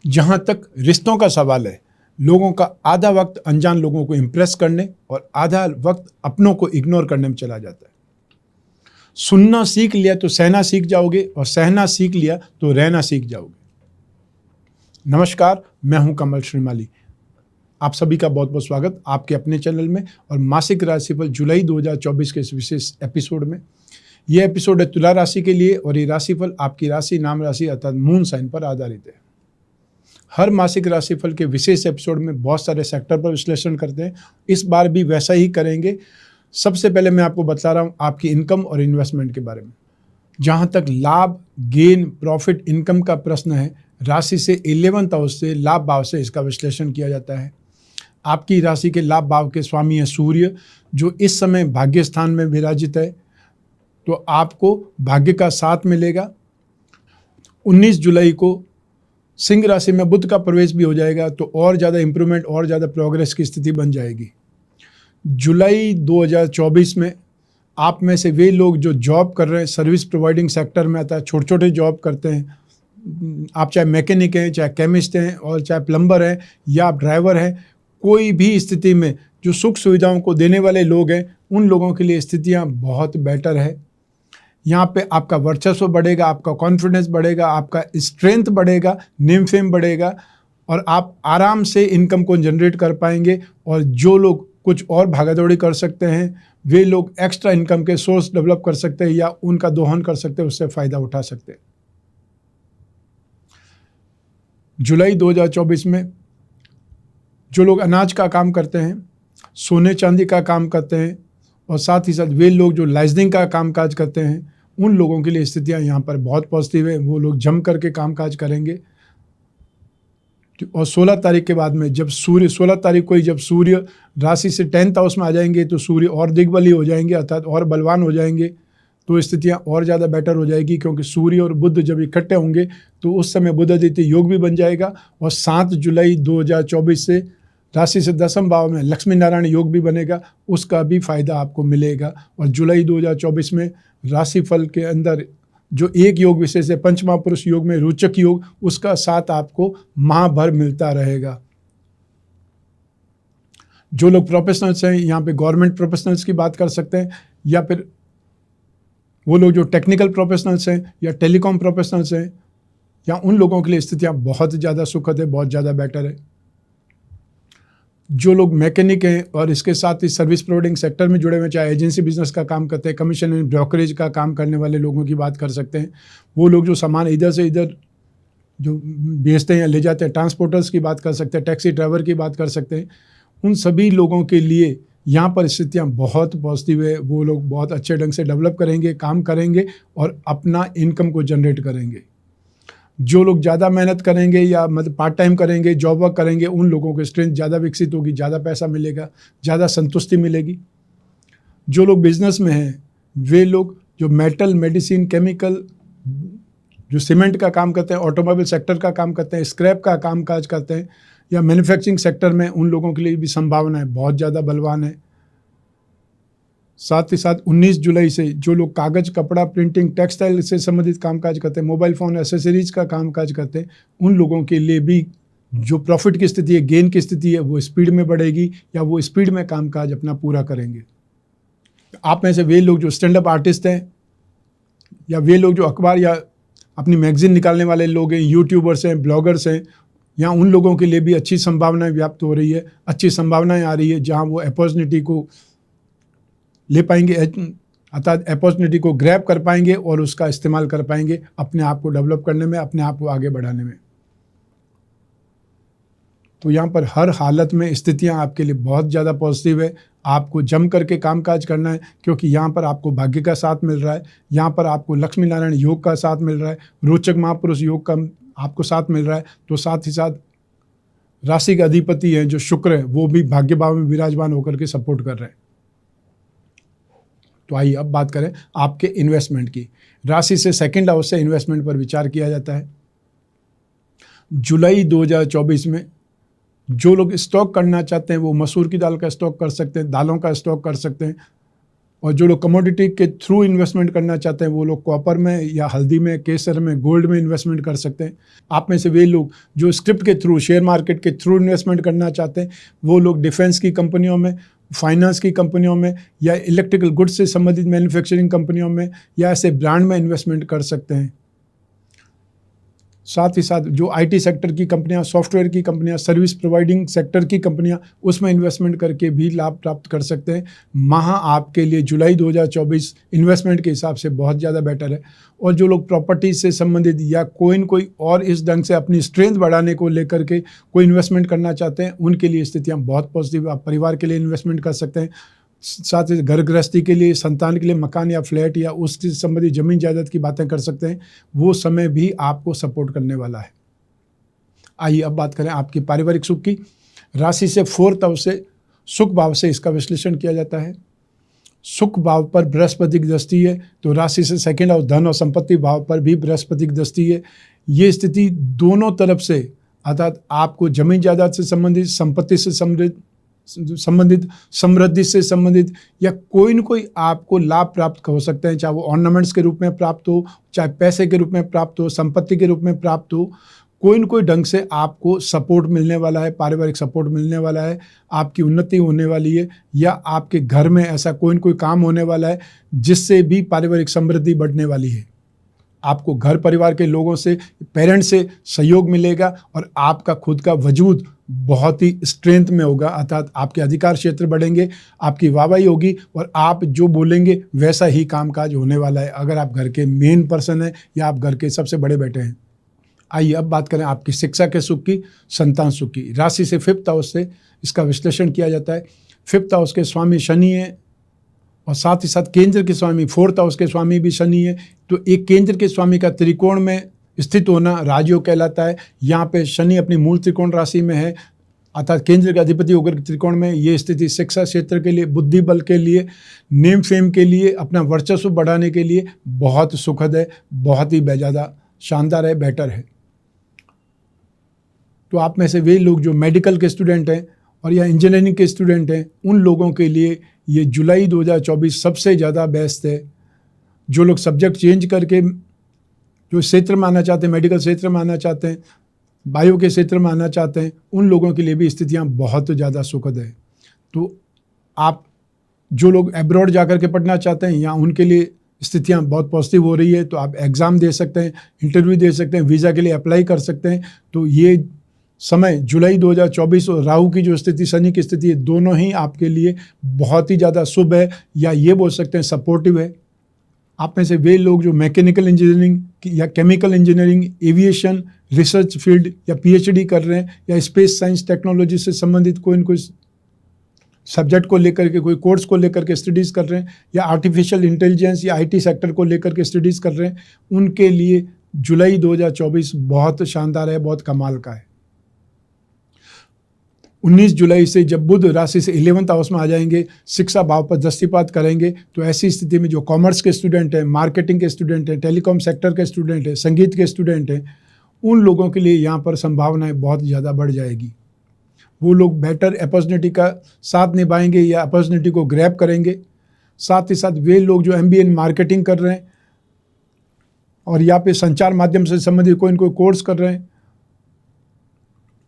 जहाँ तक रिश्तों का सवाल है, लोगों का आधा वक्त अनजान लोगों को इम्प्रेस करने और आधा वक्त अपनों को इग्नोर करने में चला जाता है। सुनना सीख लिया तो सहना सीख जाओगे और सहना सीख लिया तो रहना सीख जाओगे। नमस्कार, मैं हूं कमल श्रीमाली। आप सभी का बहुत बहुत स्वागत आपके अपने चैनल में और मासिक राशिफल जुलाई 2024 के इस विशेष एपिसोड में। यह एपिसोड है तुला राशि के लिए और ये राशिफल आपकी राशि, नाम राशि अर्थात मून साइन पर आधारित है। हर मासिक राशिफल के विशेष एपिसोड में बहुत सारे सेक्टर पर विश्लेषण करते हैं, इस बार भी वैसा ही करेंगे। सबसे पहले मैं आपको बता रहा हूँ आपकी इनकम और इन्वेस्टमेंट के बारे में। जहाँ तक लाभ, गेन, प्रॉफिट, इनकम का प्रश्न है, राशि से 11th हाउस से, लाभ भाव से इसका विश्लेषण किया जाता है। आपकी राशि के लाभ भाव के स्वामी है सूर्य, जो इस समय भाग्य स्थान में विराजित है, तो आपको भाग्य का साथ मिलेगा। 19 जुलाई को सिंह राशि में बुध का प्रवेश भी हो जाएगा, तो और ज़्यादा इंप्रूवमेंट, और ज़्यादा प्रोग्रेस की स्थिति बन जाएगी। जुलाई 2024 में आप में से वे लोग जो जॉब कर रहे हैं, सर्विस प्रोवाइडिंग सेक्टर में आता है, छोटे छोटे जॉब करते हैं, आप चाहे मैकेनिक हैं, चाहे केमिस्ट हैं और चाहे प्लम्बर हैं या आप ड्राइवर हैं, कोई भी स्थिति में जो सुख सुविधाओं को देने वाले लोग हैं, उन लोगों के लिए स्थितियां बहुत बेटर है। यहाँ पे आपका वर्चस्व बढ़ेगा, आपका कॉन्फिडेंस बढ़ेगा, आपका स्ट्रेंथ बढ़ेगा, नेम फेम बढ़ेगा और आप आराम से इनकम को जनरेट कर पाएंगे। और जो लोग कुछ और भागादौड़ी कर सकते हैं, वे लोग एक्स्ट्रा इनकम के सोर्स डेवलप कर सकते हैं या उनका दोहन कर सकते हैं, उससे फ़ायदा उठा सकते हैं। जुलाई 2024 में जो लोग अनाज का काम करते हैं, सोने चांदी का काम करते हैं और साथ ही साथ वे लोग जो लाइजनिंग का कामकाज करते हैं, उन लोगों के लिए स्थितियां यहाँ पर बहुत पॉजिटिव है। वो लोग जम करके कामकाज करेंगे। और 16 तारीख के बाद में जब सूर्य 16 तारीख को ही जब सूर्य राशि से 10th हाउस में आ जाएंगे, तो सूर्य और दिग्बली हो जाएंगे, अर्थात और बलवान हो जाएंगे। तो स्थितियां और ज़्यादा बेटर हो जाएगी, क्योंकि सूर्य और बुध जब इकट्ठे होंगे तो उस समय बुधादित्य योग भी बन जाएगा। और 7 जुलाई 2024 से राशि से 10वें भाव में लक्ष्मी नारायण योग भी बनेगा, उसका भी फायदा आपको मिलेगा। और जुलाई 2024 में राशिफल के अंदर जो एक योग विशेष है, पंचमा पुरुष योग में रोचक योग, उसका साथ आपको माह भर मिलता रहेगा। जो लोग प्रोफेशनल्स हैं, यहाँ पे गवर्नमेंट प्रोफेशनल्स की बात कर सकते हैं, या फिर वो लोग जो टेक्निकल प्रोफेशनल्स हैं या टेलीकॉम प्रोफेशनल्स हैं, या उन लोगों के लिए स्थितियाँ बहुत ज़्यादा सुखद है, बहुत ज़्यादा बेटर है। जो लोग मैकेनिक हैं और इसके साथ ही सर्विस प्रोवाइडिंग सेक्टर में जुड़े हुए, चाहे एजेंसी बिजनेस का काम करते हैं, कमीशन एंड ब्रोकरेज का काम करने वाले लोगों की बात कर सकते हैं। वो लोग जो सामान इधर से इधर जो बेचते हैं या ले जाते हैं, ट्रांसपोर्टर्स की बात कर सकते हैं, टैक्सी ड्राइवर की बात कर सकते हैं, उन सभी लोगों के लिए यहाँ पर स्थितियाँ बहुत पॉजिटिव है। वो लोग बहुत अच्छे ढंग से डेवलप करेंगे, काम करेंगे और अपना इनकम को जनरेट करेंगे। जो लोग ज़्यादा मेहनत करेंगे या मतलब पार्ट टाइम करेंगे, जॉब वर्क करेंगे, उन लोगों की स्ट्रेंथ ज़्यादा विकसित होगी, ज़्यादा पैसा मिलेगा, ज़्यादा संतुष्टि मिलेगी। जो लोग बिजनेस में हैं, वे लोग जो मेटल, मेडिसिन, केमिकल, जो सीमेंट का काम करते हैं, ऑटोमोबाइल सेक्टर का काम करते हैं, स्क्रैप का काम काज करते हैं या मैन्युफैक्चरिंग सेक्टर में, उन लोगों के लिए भी संभावनाएं बहुत ज़्यादा बलवान है। साथ ही साथ 19 जुलाई से जो लोग कागज़, कपड़ा, प्रिंटिंग, टेक्सटाइल से संबंधित कामकाज करते हैं, मोबाइल फ़ोन, एसेसरीज का कामकाज करते हैं, उन लोगों के लिए भी जो प्रॉफिट की स्थिति है, गेन की स्थिति है, वो स्पीड में बढ़ेगी या वो स्पीड में कामकाज अपना पूरा करेंगे। आप में से वे लोग जो स्टैंड अप आर्टिस्ट हैं या वे लोग जो अखबार या अपनी मैगजीन निकालने वाले लोग हैं, यूट्यूबर्स हैं, ब्लॉगर्स हैं, या उन लोगों के लिए भी अच्छी संभावनाएं व्याप्त हो रही है, अच्छी संभावनाएं आ रही है, जहां वो अपॉर्चुनिटी को ले पाएंगे, अर्थात अपॉर्चुनिटी को ग्रैब कर पाएंगे और उसका इस्तेमाल कर पाएंगे अपने आप को डेवलप करने में, अपने आप को आगे बढ़ाने में। तो यहाँ पर हर हालत में स्थितियाँ आपके लिए बहुत ज़्यादा पॉजिटिव है। आपको जम करके कामकाज करना है, क्योंकि यहाँ पर आपको भाग्य का साथ मिल रहा है, यहाँ पर आपको लक्ष्मी नारायण योग का साथ मिल रहा है, रोचक महापुरुष योग का आपको साथ मिल रहा है। तो साथ ही साथ राशि के अधिपति हैं जो शुक्र है, वो भी भाग्य भाव में विराजमान होकर के सपोर्ट कर रहे हैं। तो आइए अब बात करें आपके इन्वेस्टमेंट की। राशि से 2nd हाउस से इन्वेस्टमेंट पर विचार किया जाता है। जुलाई 2024 में जो लोग स्टॉक करना चाहते हैं, वो मसूर की दाल का स्टॉक कर सकते हैं, दालों का स्टॉक कर सकते हैं, और जो लोग कमोडिटी के थ्रू इन्वेस्टमेंट करना चाहते हैं वो लोग कॉपर में या हल्दी में, केसर में, गोल्ड में इन्वेस्टमेंट कर सकते हैं। आप में से वे लोग जो स्क्रिप्ट के थ्रू, शेयर मार्केट के थ्रू इन्वेस्टमेंट करना चाहते हैं वो लोग डिफेंस की कंपनियों में, फाइनेंस की कंपनियों में या इलेक्ट्रिकल गुड्स से संबंधित मैन्युफैक्चरिंग कंपनियों में या ऐसे ब्रांड में इन्वेस्टमेंट कर सकते हैं। साथ ही साथ जो आईटी सेक्टर की कंपनियां, सॉफ्टवेयर की कंपनियां, सर्विस प्रोवाइडिंग सेक्टर की कंपनियां, उसमें इन्वेस्टमेंट करके भी लाभ प्राप्त कर सकते हैं। माह आपके लिए जुलाई 2024 इन्वेस्टमेंट के हिसाब से बहुत ज़्यादा बेटर है। और जो लोग प्रॉपर्टी से संबंधित या कोई और इस ढंग से अपनी स्ट्रेंथ बढ़ाने को लेकर के कोई इन्वेस्टमेंट करना चाहते हैं उनके लिए स्थितियाँ बहुत पॉजिटिव। आप परिवार के लिए इन्वेस्टमेंट कर सकते हैं, साथ ही घर गृहस्थी के लिए, संतान के लिए मकान या फ्लैट या उससे संबंधित जमीन जायदाद की बातें कर सकते हैं। वो समय भी आपको सपोर्ट करने वाला है। आइए अब बात करें आपकी पारिवारिक सुख की। राशि से 4th हाउस से, सुख भाव से इसका विश्लेषण किया जाता है। सुख भाव पर बृहस्पति की दृष्टि है तो राशि से 2nd हाउस, धन और संपत्ति भाव पर भी बृहस्पति की दृष्टि है। ये स्थिति दोनों तरफ से, अर्थात आपको जमीन जायदाद से संबंधित, संपत्ति से संबंधित, समृद्धि से संबंधित या कोई न कोई आपको लाभ प्राप्त हो सकते हैं, चाहे वो ऑर्नामेंट्स के रूप में प्राप्त हो, चाहे पैसे के रूप में प्राप्त हो, संपत्ति के रूप में प्राप्त हो। कोई न कोई ढंग से आपको सपोर्ट मिलने वाला है, पारिवारिक सपोर्ट मिलने वाला है, आपकी उन्नति होने वाली है या आपके घर में ऐसा कोई न कोई काम होने वाला है जिससे भी पारिवारिक समृद्धि बढ़ने वाली है। आपको घर परिवार के लोगों से, पेरेंट्स से सहयोग मिलेगा और आपका खुद का वजूद बहुत ही स्ट्रेंथ में होगा, अर्थात आपके अधिकार क्षेत्र बढ़ेंगे, आपकी वाहवाही होगी और आप जो बोलेंगे वैसा ही कामकाज होने वाला है अगर आप घर के मेन पर्सन हैं या आप घर के सबसे बड़े बेटे हैं। आइए अब बात करें आपकी शिक्षा के सुख की, संतान सुख की। राशि से 5th हाउस से इसका विश्लेषण किया जाता है। 5th हाउस के स्वामी शनि है और साथ ही साथ केंद्र के स्वामी, 4th हाउस के स्वामी भी शनि है। तो एक केंद्र के स्वामी का त्रिकोण में स्थित होना राजयोग कहलाता है। यहाँ पे शनि अपनी मूल त्रिकोण राशि में है, अर्थात केंद्र के अधिपति होकर त्रिकोण में। ये स्थिति शिक्षा क्षेत्र के लिए, बुद्धि बल के लिए, नेम फेम के लिए, अपना वर्चस्व बढ़ाने के लिए बहुत सुखद है, बहुत ही ज़्यादा शानदार है, बेटर है। तो आप में से वे लोग जो मेडिकल के स्टूडेंट हैं और या इंजीनियरिंग के स्टूडेंट हैं उन लोगों के लिए ये जुलाई 2024 सबसे ज़्यादा बेस्ट है। जो लोग सब्जेक्ट चेंज करके जो क्षेत्र में आना चाहते हैं, मेडिकल क्षेत्र में आना चाहते हैं, बायो के क्षेत्र में आना चाहते हैं, उन लोगों के लिए भी स्थितियां बहुत ज़्यादा सुखद है। तो आप जो लोग एब्रॉड जाकर के पढ़ना चाहते हैं या उनके लिए स्थितियां बहुत पॉजिटिव हो रही है तो आप एग्ज़ाम दे सकते हैं, इंटरव्यू दे सकते हैं, वीज़ा के लिए अप्लाई कर सकते हैं। तो ये समय जुलाई 2024 और राहु की जो स्थिति, शनि की स्थिति है, दोनों ही आपके लिए बहुत ही ज़्यादा शुभ है या ये बोल सकते हैं सपोर्टिव है। आप में से वे लोग जो मैकेनिकल इंजीनियरिंग या chemical engineering, aviation, research field या पीएचडी कर रहे हैं या स्पेस साइंस टेक्नोलॉजी से संबंधित कोई न कोई सब्जेक्ट को लेकर के, कोई कोर्स को लेकर के स्टडीज़ कर रहे हैं या आर्टिफिशियल इंटेलिजेंस या आईटी सेक्टर को लेकर के स्टडीज़ कर रहे हैं, उनके लिए जुलाई 2024 बहुत शानदार है, बहुत कमाल का है। 19 जुलाई से जब बुध राशि से 11th हाउस में आ जाएंगे, शिक्षा भाव पर दृष्टिपात करेंगे, तो ऐसी स्थिति में जो कॉमर्स के स्टूडेंट हैं, मार्केटिंग के स्टूडेंट हैं, टेलीकॉम सेक्टर के स्टूडेंट हैं, संगीत के स्टूडेंट हैं, उन लोगों के लिए यहाँ पर संभावनाएं बहुत ज़्यादा बढ़ जाएगी। वो लोग बेटर अपॉर्चुनिटी का साथ निभाएंगे या अपॉर्चुनिटी को ग्रैब करेंगे। साथ ही साथ वे लोग जो MBA इन मार्केटिंग कर रहे हैं और यहाँ पे संचार माध्यम से संबंधित कोई न कोई कोर्स कर रहे हैं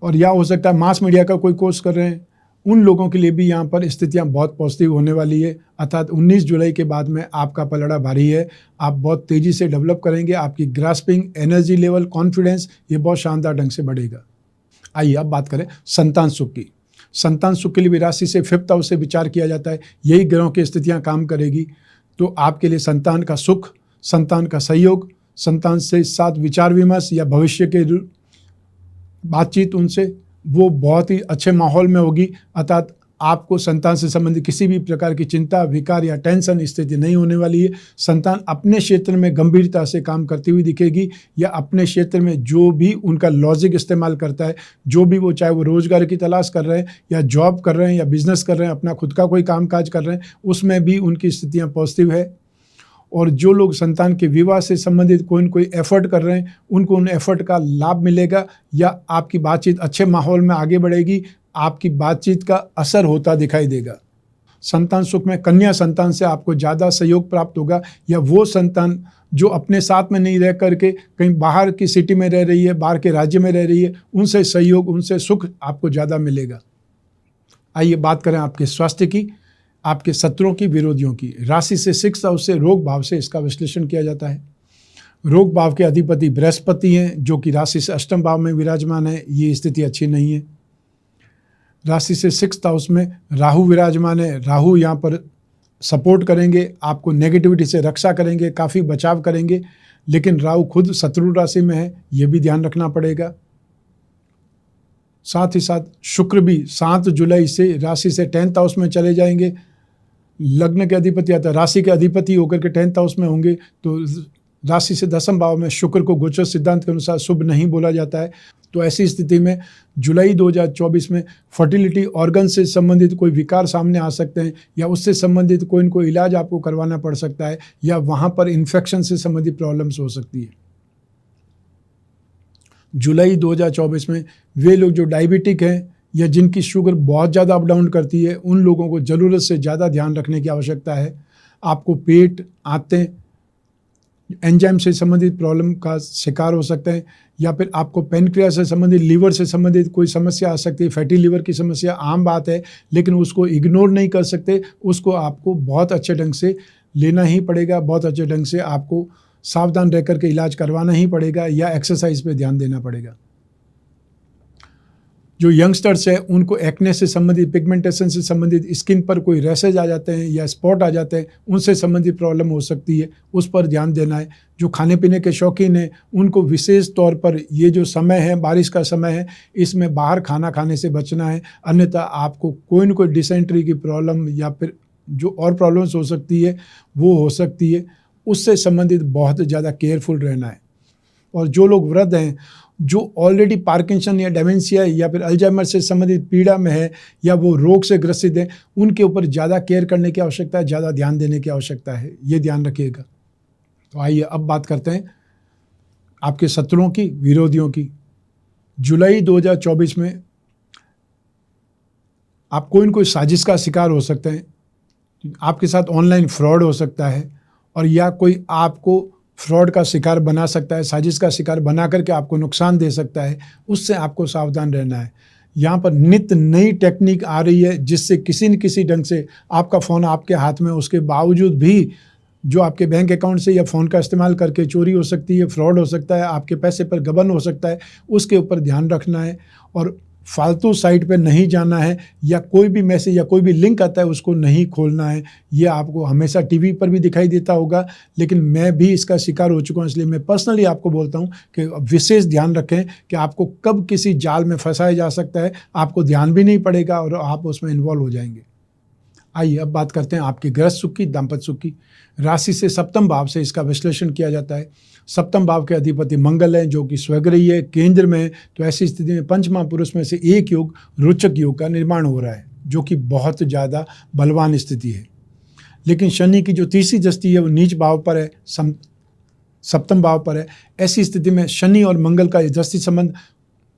और या हो सकता है मास मीडिया का कोई कोर्स कर रहे हैं, उन लोगों के लिए भी यहाँ पर स्थितियाँ बहुत पॉजिटिव होने वाली है। अर्थात 19 जुलाई के बाद में आपका पलड़ा भारी है, आप बहुत तेज़ी से डेवलप करेंगे, आपकी ग्रास्पिंग, एनर्जी लेवल, कॉन्फिडेंस ये बहुत शानदार ढंग से बढ़ेगा। आइए अब बात करें संतान सुख की। संतान सुख के लिए भी राशि से 5th हाउस से विचार किया जाता है, यही ग्रहों की स्थितियाँ काम करेगी। तो आपके लिए संतान का सुख, संतान का सहयोग, संतान से साथ विचार विमर्श या भविष्य के बातचीत उनसे वो बहुत ही अच्छे माहौल में होगी। अर्थात आपको संतान से संबंधित किसी भी प्रकार की चिंता, विकार या टेंशन स्थिति नहीं होने वाली है। संतान अपने क्षेत्र में गंभीरता से काम करती हुई दिखेगी या अपने क्षेत्र में जो भी उनका लॉजिक इस्तेमाल करता है, जो भी वो, चाहे वो रोजगार की तलाश कर रहे हैं या जॉब कर रहे हैं या बिजनेस कर रहे हैं, अपना खुद का कोई कामकाज कर रहे हैं, उसमें भी उनकी स्थितियाँ पॉजिटिव है। और जो लोग संतान के विवाह से संबंधित कोई न कोई एफर्ट कर रहे हैं, उनको उन एफर्ट का लाभ मिलेगा या आपकी बातचीत अच्छे माहौल में आगे बढ़ेगी, आपकी बातचीत का असर होता दिखाई देगा। संतान सुख में कन्या संतान से आपको ज़्यादा सहयोग प्राप्त होगा, या वो संतान जो अपने साथ में नहीं रह करके कहीं बाहर की सिटी में रह रही है, बाहर के राज्य में रह रही है, उनसे सहयोग, उनसे सुख आपको ज़्यादा मिलेगा। आइए बात करें आपके स्वास्थ्य की, आपके शत्रुओं की, विरोधियों की। राशि से 6th हाउस से रोग भाव से इसका विश्लेषण किया जाता है। रोग भाव के अधिपति बृहस्पति हैं, जो कि राशि से 8th भाव में विराजमान है। ये स्थिति अच्छी नहीं है। राशि से 6th हाउस में राहु विराजमान है। राहु यहाँ पर सपोर्ट करेंगे, आपको नेगेटिविटी से रक्षा करेंगे, काफ़ी बचाव करेंगे, लेकिन राहु खुद शत्रु राशि में है, ये भी ध्यान रखना पड़ेगा। साथ ही साथ शुक्र भी 7 जुलाई से राशि से 10th हाउस में चले जाएंगे। लग्न के अधिपति आता है, राशि के अधिपति होकर के 10th हाउस में होंगे, तो राशि से 10th भाव में शुक्र को गोचर सिद्धांत के अनुसार शुभ नहीं बोला जाता है। तो ऐसी स्थिति में जुलाई 2024 में फर्टिलिटी ऑर्गन से संबंधित कोई विकार सामने आ सकते हैं, या उससे संबंधित कोई न कोई इलाज आपको करवाना पड़ सकता है, या वहाँ पर इन्फेक्शन से संबंधित प्रॉब्लम्स हो सकती है। जुलाई 2024 में वे लोग जो डायबिटिक हैं या जिनकी शुगर बहुत ज़्यादा अप डाउन करती है, उन लोगों को ज़रूरत से ज़्यादा ध्यान रखने की आवश्यकता है। आपको पेट, आंतें, एंजाइम से संबंधित प्रॉब्लम का शिकार हो सकते हैं, या फिर आपको पेनक्रियास से संबंधित, लीवर से संबंधित कोई समस्या आ सकती है। फैटी लीवर की समस्या आम बात है, लेकिन उसको इग्नोर नहीं कर सकते। उसको आपको बहुत अच्छे ढंग से लेना ही पड़ेगा, बहुत अच्छे ढंग से आपको सावधान रह करके इलाज करवाना ही पड़ेगा, या एक्सरसाइज पे ध्यान देना पड़ेगा। जो यंगस्टर्स हैं उनको एक्ने से संबंधित, पिगमेंटेशन से संबंधित, स्किन पर कोई रैशेज आ जाते हैं या स्पॉट आ जाते हैं, उनसे संबंधित प्रॉब्लम हो सकती है, उस पर ध्यान देना है। जो खाने पीने के शौकीन हैं उनको विशेष तौर पर ये जो समय है, बारिश का समय है, इसमें बाहर खाना खाने से बचना है, अन्यथा आपको कोई न कोई डिसेंट्री की प्रॉब्लम या फिर जो और प्रॉब्लम्स हो सकती है वो हो सकती है। उससे संबंधित बहुत ज़्यादा केयरफुल रहना है। और जो लोग वृद्ध हैं, जो ऑलरेडी पार्किंसन या डेमेंशिया या फिर अल्जाइमर से संबंधित पीड़ा में है, या वो रोग से ग्रसित हैं, उनके ऊपर ज़्यादा केयर करने की आवश्यकता है, ज़्यादा ध्यान देने की आवश्यकता है, ये ध्यान रखिएगा। तो आइए अब बात करते हैं आपके शत्रुओं की, विरोधियों की। जुलाई 2024 में आप कोई न कोई साजिश का शिकार हो सकते हैं। आपके साथ ऑनलाइन फ्रॉड हो सकता है, और या कोई आपको फ्रॉड का शिकार बना सकता है, साजिश का शिकार बना करके आपको नुकसान दे सकता है। उससे आपको सावधान रहना है। यहाँ पर नित्य नई टेक्निक आ रही है, जिससे किसी न किसी ढंग से आपका फ़ोन आपके हाथ में, उसके बावजूद भी जो आपके बैंक अकाउंट से या फ़ोन का इस्तेमाल करके चोरी हो सकती है, फ्रॉड हो सकता है, आपके पैसे पर गबन हो सकता है। उसके ऊपर ध्यान रखना है, और फालतू साइट पे नहीं जाना है, या कोई भी मैसेज या कोई भी लिंक आता है उसको नहीं खोलना है। ये आपको हमेशा टीवी पर भी दिखाई देता होगा, लेकिन मैं भी इसका शिकार हो चुका हूँ, इसलिए मैं पर्सनली आपको बोलता हूँ कि विशेष ध्यान रखें कि आपको कब किसी जाल में फंसाया जा सकता है, आपको ध्यान भी नहीं पड़ेगा और आप उसमें इन्वॉल्व हो जाएंगे। आइए अब बात करते हैं आपके गृहस्थ सुख की, दाम्पत्य सुख की। राशि से 7th भाव से इसका विश्लेषण किया जाता है। 7th भाव के अधिपति मंगल हैं, जो कि स्वग्रही है, केंद्र में है। तो ऐसी स्थिति में पंचमहापुरुष में से एक योग, रोचक योग का निर्माण हो रहा है, जो कि बहुत ज़्यादा बलवान स्थिति है। लेकिन शनि की जो तीसरी दृष्टि है वो नीच भाव पर है, 7th भाव पर है। ऐसी स्थिति में शनि और मंगल का दृष्टि संबंध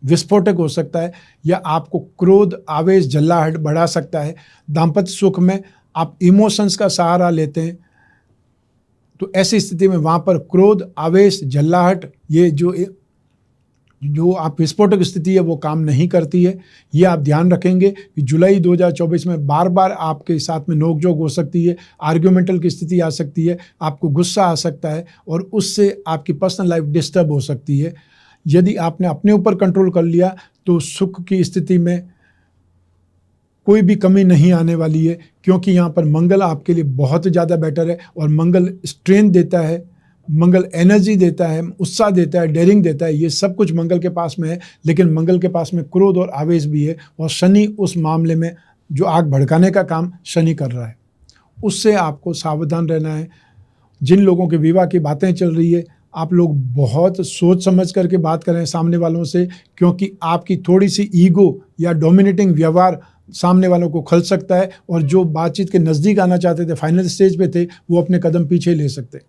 विस्फोटक हो सकता है, या आपको क्रोध, आवेश, जल्लाहट बढ़ा सकता है। दाम्पत्य सुख में आप इमोशंस का सहारा लेते हैं, तो ऐसी स्थिति में वहाँ पर क्रोध, आवेश, जल्लाहट, ये जो आप विस्फोटक स्थिति है वो काम नहीं करती है। ये आप ध्यान रखेंगे कि जुलाई 2024 में बार बार आपके साथ में नोकझोंक हो सकती है, आर्ग्यूमेंटल की स्थिति आ सकती है, आपको गुस्सा आ सकता है, और उससे आपकी पर्सनल लाइफ डिस्टर्ब हो सकती है। यदि आपने अपने ऊपर कंट्रोल कर लिया तो सुख की स्थिति में कोई भी कमी नहीं आने वाली है, क्योंकि यहाँ पर मंगल आपके लिए बहुत ज़्यादा बेटर है। और मंगल स्ट्रेंथ देता है, मंगल एनर्जी देता है, उत्साह देता है, डेयरिंग देता है, ये सब कुछ मंगल के पास में है। लेकिन मंगल के पास में क्रोध और आवेश भी है, और शनि उस मामले में जो आग भड़काने का काम शनि कर रहा है, उससे आपको सावधान रहना है। जिन लोगों के विवाह की बातें चल रही है, आप लोग बहुत सोच समझ करके बात करें सामने वालों से, क्योंकि आपकी थोड़ी सी ईगो या डोमिनेटिंग व्यवहार सामने वालों को खल सकता है, और जो बातचीत के नज़दीक आना चाहते थे, फाइनल स्टेज पे थे, वो अपने कदम पीछे ले सकते।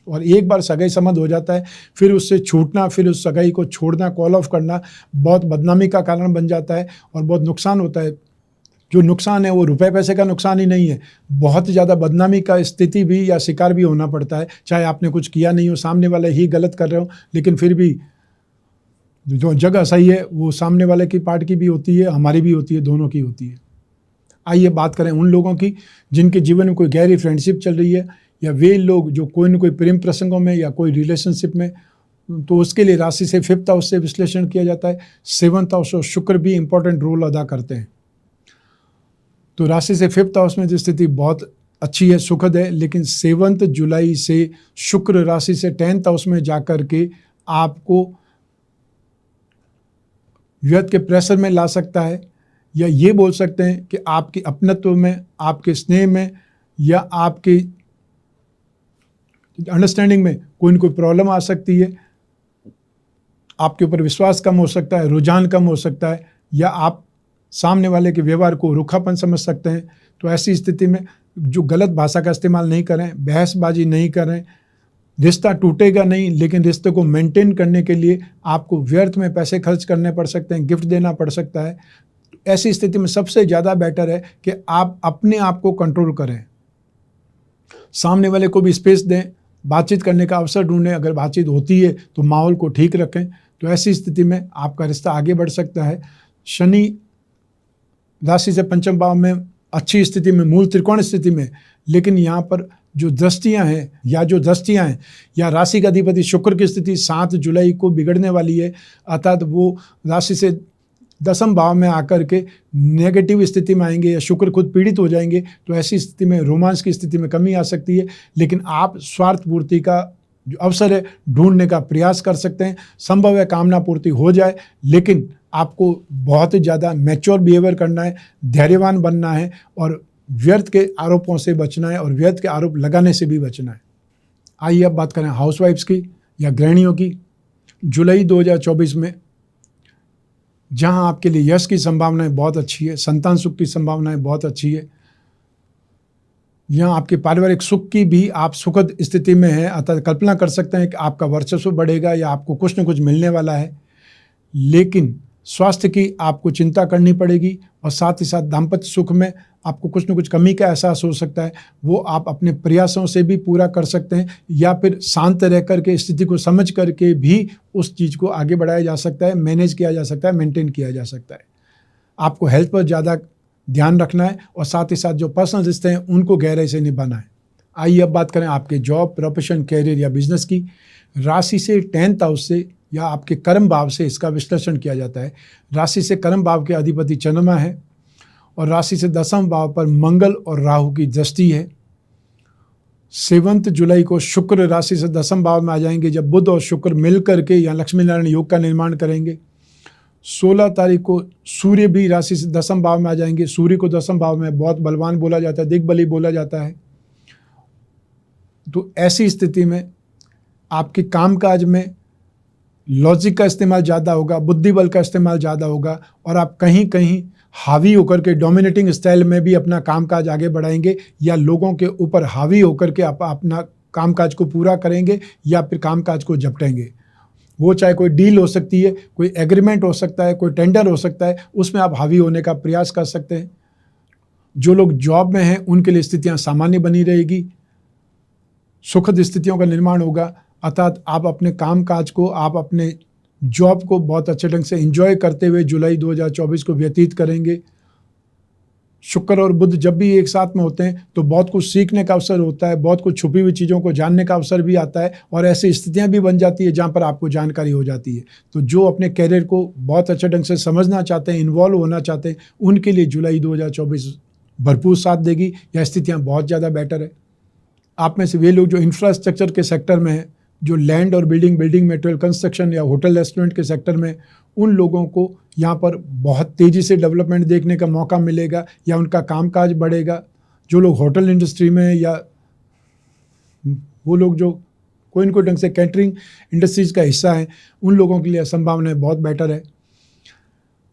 और एक बार सगाई संबंध हो जाता है, फिर उससे छूटना, फिर उस सगाई को छोड़ना, कॉल ऑफ करना बहुत बदनामी का कारण बन जाता है और बहुत नुकसान होता है। जो नुकसान है वो रुपए पैसे का नुकसान ही नहीं है, बहुत ज़्यादा बदनामी का स्थिति भी या शिकार भी होना पड़ता है। चाहे आपने कुछ किया नहीं हो, सामने वाले ही गलत कर रहे हो, लेकिन फिर भी जो जगह सही है वो सामने वाले की पार्ट की भी होती है, हमारी भी होती है, दोनों की होती है। आइए बात करें उन लोगों की जिनके जीवन में कोई गहरी फ्रेंडशिप चल रही है, या वे लोग जो कोई न कोई प्रेम प्रसंगों में या कोई रिलेशनशिप में, तो उसके लिए राशि से 5th हाउस से विश्लेषण किया जाता है। 7th हाउस और शुक्र भी इंपॉर्टेंट रोल अदा करते हैं। तो राशि से 5th हाउस में जो स्थिति बहुत अच्छी है, सुखद है, लेकिन 7 जुलाई से शुक्र राशि से 10th हाउस में जाकर के आपको व्यर्थ के प्रेशर में ला सकता है, या ये बोल सकते हैं कि आपके अपनत्व में, आपके स्नेह में या आपके अंडरस्टैंडिंग में कोई न कोई प्रॉब्लम आ सकती है। आपके ऊपर विश्वास कम हो सकता है, रुझान कम हो सकता है, या आप सामने वाले के व्यवहार को रूखापन समझ सकते हैं। तो ऐसी स्थिति में जो गलत भाषा का इस्तेमाल नहीं करें, बहसबाजी नहीं करें, रिश्ता टूटेगा नहीं, लेकिन रिश्ते को मेंटेन करने के लिए आपको व्यर्थ में पैसे खर्च करने पड़ सकते हैं, गिफ्ट देना पड़ सकता है। ऐसी स्थिति में सबसे ज़्यादा बेटर है कि आप अपने आप को कंट्रोल करें, सामने वाले को भी स्पेस दें, बातचीत करने का अवसर ढूंढें, अगर बातचीत होती है तो माहौल को ठीक रखें। तो ऐसी स्थिति में आपका रिश्ता आगे बढ़ सकता है। शनि राशि से 5th भाव में अच्छी स्थिति में, मूल त्रिकोण स्थिति में, लेकिन यहाँ पर जो दृष्टियाँ हैं या राशि का अधिपति शुक्र की स्थिति 7 जुलाई को बिगड़ने वाली है, अर्थात वो राशि से 10th भाव में आकर के नेगेटिव स्थिति में आएंगे या शुक्र खुद पीड़ित हो जाएंगे। तो ऐसी स्थिति में रोमांस की स्थिति में कमी आ सकती है, लेकिन आप स्वार्थ पूर्ति का जो अवसर है ढूंढने का प्रयास कर सकते हैं। संभव है कामना पूर्ति हो जाए, लेकिन आपको बहुत ही ज़्यादा मैच्योर बिहेवियर करना है, धैर्यवान बनना है और व्यर्थ के आरोपों से बचना है और व्यर्थ के आरोप लगाने से भी बचना है। आइए अब बात करें हाउसवाइफ्स की या गृहिणियों की। जुलाई 2024 में जहां आपके लिए यश की संभावनाएं बहुत अच्छी है, संतान सुख की संभावनाएं बहुत अच्छी है, यहाँ आपके पारिवारिक सुख की भी आप सुखद स्थिति में हैं, अतः कल्पना कर सकते हैं कि आपका वर्चस्व बढ़ेगा या आपको कुछ न कुछ मिलने वाला है। लेकिन स्वास्थ्य की आपको चिंता करनी पड़ेगी और साथ ही साथ दाम्पत्य सुख में आपको कुछ न कुछ कमी का एहसास हो सकता है। वो आप अपने प्रयासों से भी पूरा कर सकते हैं, या फिर शांत रह करके स्थिति को समझ करके भी उस चीज़ को आगे बढ़ाया जा सकता है, मैनेज किया जा सकता है, मेंटेन किया जा सकता है। आपको हेल्थ पर ज़्यादा ध्यान रखना है और साथ ही साथ जो पर्सनल रिश्ते हैं उनको गहराई से निभाना है। आइए अब बात करें आपके जॉब, प्रोफेशन, कैरियर या बिजनेस की। राशि से 10th हाउस से या आपके कर्म भाव से इसका विश्लेषण किया जाता है। राशि से कर्म भाव के अधिपति चंद्रमा है और राशि से 10th भाव पर मंगल और राहु की दृष्टि है। 7 जुलाई को शुक्र राशि से 10th भाव में आ जाएंगे, जब बुध और शुक्र मिल करके यहाँ लक्ष्मी नारायण योग का निर्माण करेंगे। 16 तारीख को सूर्य भी राशि से 10th भाव में आ जाएंगे। सूर्य को 10th भाव में बहुत बलवान बोला जाता है, दिग्बली बोला जाता है। तो ऐसी स्थिति में आपके कामकाज में लॉजिक का इस्तेमाल ज़्यादा होगा, बुद्धि बल का इस्तेमाल ज़्यादा होगा और आप कहीं कहीं हावी होकर के डोमिनेटिंग स्टाइल में भी अपना कामकाज आगे बढ़ाएंगे, या लोगों के ऊपर हावी होकर के आप अपना कामकाज को पूरा करेंगे या फिर कामकाज को झपटेंगे। वो चाहे कोई डील हो सकती है, कोई एग्रीमेंट हो सकता है, कोई टेंडर हो सकता है, उसमें आप हावी होने का प्रयास कर सकते हैं। जो लोग जॉब में हैं उनके लिए स्थितियाँ सामान्य बनी रहेगी, सुखद स्थितियों का निर्माण होगा, अर्थात आप अपने कामकाज को, आप अपने जॉब को बहुत अच्छे ढंग से एंजॉय करते हुए जुलाई 2024 को व्यतीत करेंगे। शुक्र और बुध जब भी एक साथ में होते हैं तो बहुत कुछ सीखने का अवसर होता है, बहुत कुछ छुपी हुई चीज़ों को जानने का अवसर भी आता है और ऐसी स्थितियां भी बन जाती है जहां पर आपको जानकारी हो जाती है। तो जो अपने कैरियर को बहुत अच्छे ढंग से समझना चाहते हैं, इन्वॉल्व होना चाहते हैं, उनके लिए जुलाई 2024 भरपूर साथ देगी। यह स्थितियाँ बहुत ज़्यादा बेटर है। आप में से वे लोग जो इंफ्रास्ट्रक्चर के सेक्टर में हैं, जो लैंड और बिल्डिंग मटेरियल, कंस्ट्रक्शन या होटल रेस्टोरेंट के सेक्टर में, उन लोगों को यहाँ पर बहुत तेज़ी से डेवलपमेंट देखने का मौका मिलेगा या उनका कामकाज बढ़ेगा। जो लोग होटल इंडस्ट्री में या वो लोग जो कोई न कोई ढंग से कैटरिंग इंडस्ट्रीज़ का हिस्सा हैं, उन लोगों के लिए संभावनाएं बहुत बेटर है।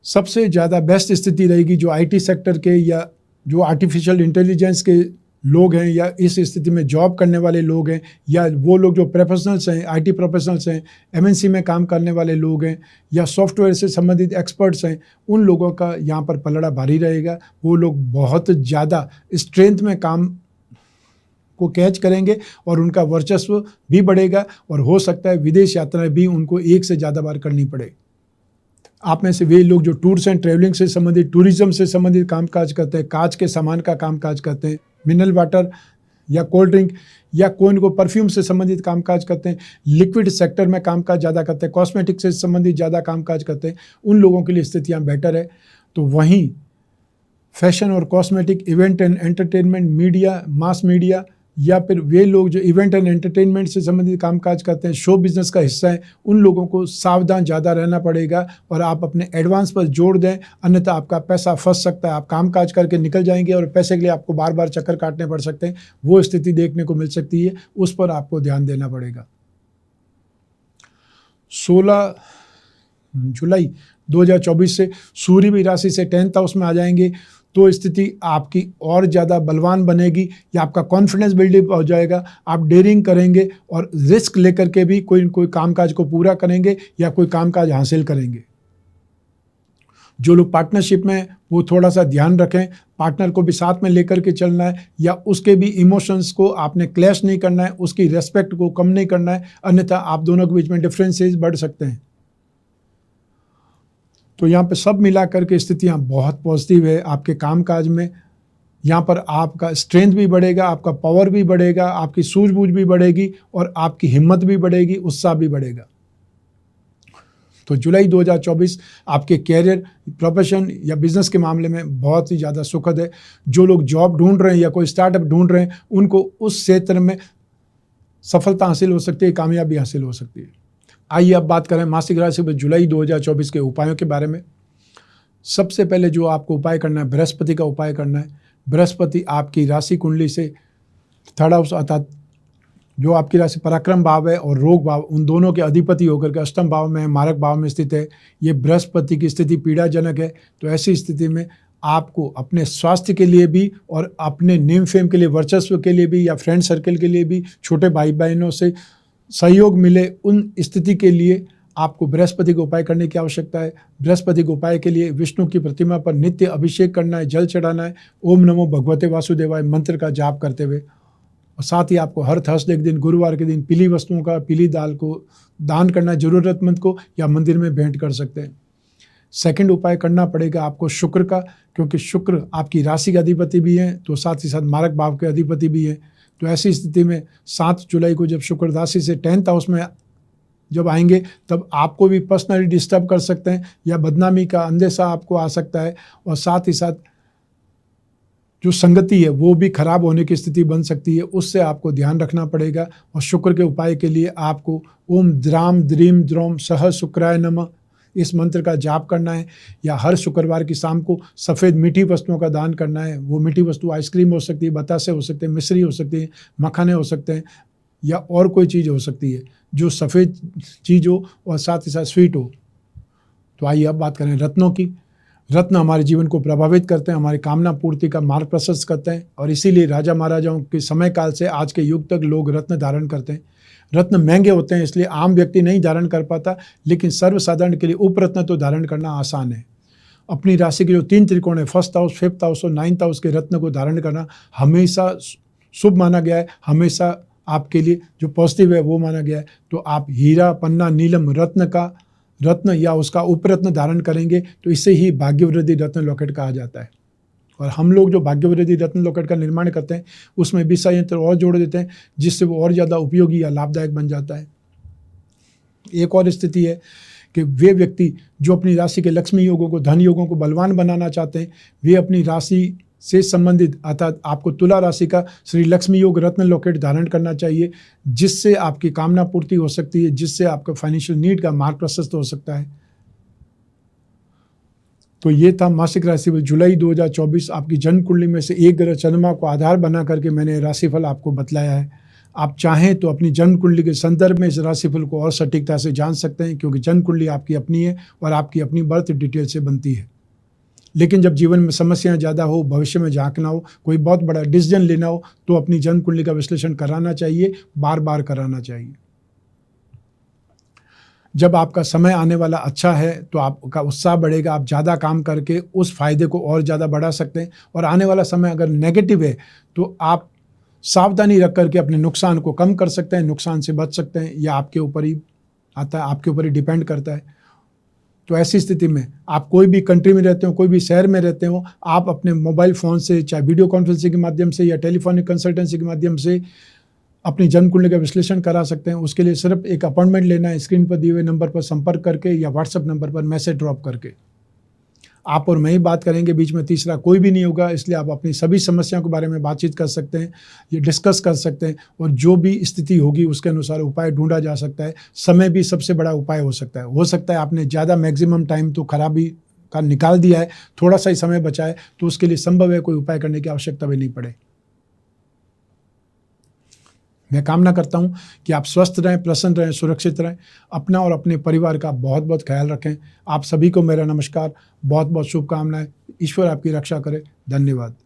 सबसे ज़्यादा बेस्ट स्थिति रहेगी जो IT सेक्टर के या जो आर्टिफिशियल इंटेलिजेंस के लोग हैं या इस स्थिति में जॉब करने वाले लोग हैं या वो लोग जो प्रोफेशनल्स हैं, आईटी प्रोफेशनल्स हैं, एमएनसी में काम करने वाले लोग हैं या सॉफ्टवेयर से संबंधित एक्सपर्ट्स हैं, उन लोगों का यहाँ पर पलड़ा भारी रहेगा। वो लोग बहुत ज़्यादा स्ट्रेंथ में काम को कैच करेंगे और उनका वर्चस्व भी बढ़ेगा और हो सकता है विदेश यात्राएं भी उनको एक से ज़्यादा बार करनी पड़े। आप में से वे लोग जो टूर्स एंड ट्रैवलिंग से संबंधित, टूरिज्म से संबंधित कामकाज करते हैं, कांच के सामान का कामकाज करते हैं, मिनरल वाटर या कोल्ड ड्रिंक या कोई को परफ्यूम से संबंधित कामकाज करते हैं, लिक्विड सेक्टर में कामकाज ज़्यादा करते हैं, कॉस्मेटिक से संबंधित ज़्यादा कामकाज करते हैं, उन लोगों के लिए स्थितियाँ बेटर है। तो वहीं फैशन और cosmetic, event and entertainment, media, mass media या फिर वे लोग जो इवेंट एंड एंटरटेनमेंट से संबंधित कामकाज करते हैं, शो बिजनेस का हिस्सा है, उन लोगों को सावधान ज़्यादा रहना पड़ेगा और आप अपने एडवांस पर जोर दें, अन्यथा आपका पैसा फंस सकता है। आप कामकाज करके निकल जाएंगे और पैसे के लिए आपको बार बार चक्कर काटने पड़ सकते हैं। वो स्थिति देखने को मिल सकती है, उस पर आपको ध्यान देना पड़ेगा। 16 जुलाई 2024 से सूर्य भी राशि से 10th हाउस में आ जाएंगे, तो स्थिति आपकी और ज़्यादा बलवान बनेगी या आपका कॉन्फिडेंस बिल्डअप हो जाएगा। आप डेयरिंग करेंगे और रिस्क लेकर के भी कोई कामकाज को पूरा करेंगे या कोई कामकाज हासिल करेंगे। जो लोग पार्टनरशिप में वो थोड़ा सा ध्यान रखें, पार्टनर को भी साथ में लेकर के चलना है या उसके भी इमोशंस को आपने क्लैश नहीं करना है, उसकी रेस्पेक्ट को कम नहीं करना है, अन्यथा आप दोनों के बीच में डिफरेंसेस बढ़ सकते हैं। तो यहाँ पे सब मिलाकर के स्थितियाँ बहुत पॉजिटिव है आपके कामकाज में। यहाँ पर आपका स्ट्रेंथ भी बढ़ेगा, आपका पावर भी बढ़ेगा, आपकी सूझबूझ भी बढ़ेगी और आपकी हिम्मत भी बढ़ेगी, उत्साह भी बढ़ेगा। तो जुलाई 2024 आपके कैरियर, प्रोफेशन या बिजनेस के मामले में बहुत ही ज़्यादा सुखद है। जो लोग जॉब ढूंढ रहे हैं या कोई स्टार्टअप ढूंढ रहे हैं, उनको उस क्षेत्र में सफलता हासिल हो सकती है, कामयाबी हासिल हो सकती है। आइए अब बात करें मासिक राशि पर जुलाई 2024 के उपायों के बारे में। सबसे पहले जो आपको उपाय करना है, बृहस्पति का उपाय करना है। बृहस्पति आपकी राशि कुंडली से 3rd हाउस अर्थात जो आपकी राशि पराक्रम भाव है और रोग भाव, उन दोनों के अधिपति होकर के अष्टम भाव में, मारक भाव में स्थित है। ये बृहस्पति की स्थिति पीड़ाजनक है। तो ऐसी स्थिति में आपको अपने स्वास्थ्य के लिए भी और अपने नेम फेम के लिए, वर्चस्व के लिए भी या फ्रेंड सर्कल के लिए भी, छोटे भाई बहनों से सहयोग मिले, उन स्थिति के लिए आपको बृहस्पति को उपाय करने की आवश्यकता है। बृहस्पति को उपाय के लिए विष्णु की प्रतिमा पर नित्य अभिषेक करना है, जल चढ़ाना है, ओम नमो भगवते वासुदेवाय मंत्र का जाप करते हुए। और साथ ही आपको हर थर्सडे के दिन, गुरुवार के दिन पीली वस्तुओं का, पीली दाल को दान करना है जरूरतमंद को, या मंदिर में भेंट कर सकते हैं। सेकंड उपाय करना पड़ेगा आपको शुक्र का, क्योंकि शुक्र आपकी राशि के अधिपति भी हैं, तो साथ ही साथ मारक भाव के अधिपति भी हैं। तो ऐसी स्थिति में 7 जुलाई को जब शुक्र राशि से 10th हाउस में जब आएंगे, तब आपको भी पर्सनली डिस्टर्ब कर सकते हैं या बदनामी का अंदेशा आपको आ सकता है, और साथ ही साथ जो संगति है वो भी खराब होने की स्थिति बन सकती है। उससे आपको ध्यान रखना पड़ेगा। और शुक्र के उपाय के लिए आपको ओम द्राम द्रीम द्रोम सह शुक्राय नमः इस मंत्र का जाप करना है, या हर शुक्रवार की शाम को सफ़ेद मीठी वस्तुओं का दान करना है। वो मीठी वस्तु आइसक्रीम हो सकती है, बतासे हो सकते हैं, मिश्री हो सकती है, मखाने हो सकते हैं, या और कोई चीज़ हो सकती है जो सफ़ेद चीज़ हो और साथ ही साथ स्वीट हो। तो आइए अब बात करें रत्नों की। रत्न हमारे जीवन को प्रभावित करते हैं, हमारी कामना पूर्ति का मार्ग प्रशस्त करते हैं, और इसीलिए राजा महाराजाओं के समय काल से आज के युग तक लोग रत्न धारण करते हैं। रत्न महंगे होते हैं, इसलिए आम व्यक्ति नहीं धारण कर पाता, लेकिन सर्वसाधारण के लिए उपरत्न तो धारण करना आसान है। अपनी राशि के जो 3 त्रिकोण है, 1st हाउस, 5th हाउस और 9th हाउस के रत्न को धारण करना हमेशा शुभ माना गया है, हमेशा आपके लिए जो पॉजिटिव है वो माना गया है। तो आप हीरा, पन्ना, नीलम रत्न या उसका उपरत्न धारण करेंगे तो इसे ही भाग्यवृद्धि रत्न लॉकेट कहा जाता है। और हम लोग जो भाग्यवृद्धि रत्न लॉकेट का निर्माण करते हैं उसमें विषा यंत्र और जोड़ देते हैं, जिससे वो और ज़्यादा उपयोगी या लाभदायक बन जाता है। एक और स्थिति है कि वे व्यक्ति जो अपनी राशि के लक्ष्मी योगों को, धन योगों को बलवान बनाना चाहते हैं, वे अपनी राशि से संबंधित अर्थात आपको तुला राशि का श्री लक्ष्मी योग रत्न लॉकेट धारण करना चाहिए, जिससे आपकी कामना पूर्ति हो सकती है, जिससे आपका फाइनेंशियल नीड का मार्ग प्रशस्त हो सकता है। तो ये था मासिक राशि पर जुलाई 2024 आपकी जन्म कुंडली में से एक ग्रह चंद्रमा को आधार बना करके मैंने राशिफल आपको बतलाया है। आप चाहें तो अपनी जन्म कुंडली के संदर्भ में इस राशिफल को और सटीकता से जान सकते हैं, क्योंकि जन्म कुंडली आपकी अपनी है और आपकी अपनी बर्थ डिटेल से बनती है। लेकिन जब जीवन में समस्याएं ज़्यादा हो, भविष्य में झांकना हो, कोई बहुत बड़ा डिसीजन लेना हो, तो अपनी जन्म कुंडली का विश्लेषण कराना चाहिए, बार बार कराना चाहिए। जब आपका समय आने वाला अच्छा है तो आपका उत्साह बढ़ेगा, आप ज़्यादा काम करके उस फायदे को और ज़्यादा बढ़ा सकते हैं। और आने वाला समय अगर नेगेटिव है तो आप सावधानी रख करके अपने नुकसान को कम कर सकते हैं, नुकसान से बच सकते हैं। यह आपके ऊपर ही आता है, आपके ऊपर ही डिपेंड करता है। तो ऐसी स्थिति में आप कोई भी कंट्री में रहते हो, कोई भी शहर में रहते हो, आप अपने मोबाइल फ़ोन से, चाहे वीडियो कॉन्फ्रेंसिंग के माध्यम से या टेलीफोनिक कंसल्टेंसी के माध्यम से अपनी जन्म कुंडली का विश्लेषण करा सकते हैं। उसके लिए सिर्फ एक अपॉइंटमेंट लेना है, स्क्रीन पर दिए हुए नंबर पर संपर्क करके या व्हाट्सएप नंबर पर मैसेज ड्रॉप करके। आप और मैं ही बात करेंगे, बीच में तीसरा कोई भी नहीं होगा, इसलिए आप अपनी सभी समस्याओं के बारे में बातचीत कर सकते हैं, ये डिस्कस कर सकते हैं और जो भी स्थिति होगी उसके अनुसार उपाय ढूंढा जा सकता है। समय भी सबसे बड़ा उपाय हो सकता है। हो सकता है आपने ज़्यादा मैक्सिमम टाइम तो खराबी का निकाल दिया है, थोड़ा सा ही समय बचा है, तो उसके लिए संभव है कोई उपाय करने की आवश्यकता भी नहीं पड़े। मैं कामना करता हूं कि आप स्वस्थ रहें, प्रसन्न रहें, सुरक्षित रहें, अपना और अपने परिवार का बहुत बहुत ख्याल रखें। आप सभी को मेरा नमस्कार, बहुत बहुत शुभकामनाएं। ईश्वर आपकी रक्षा करे। धन्यवाद।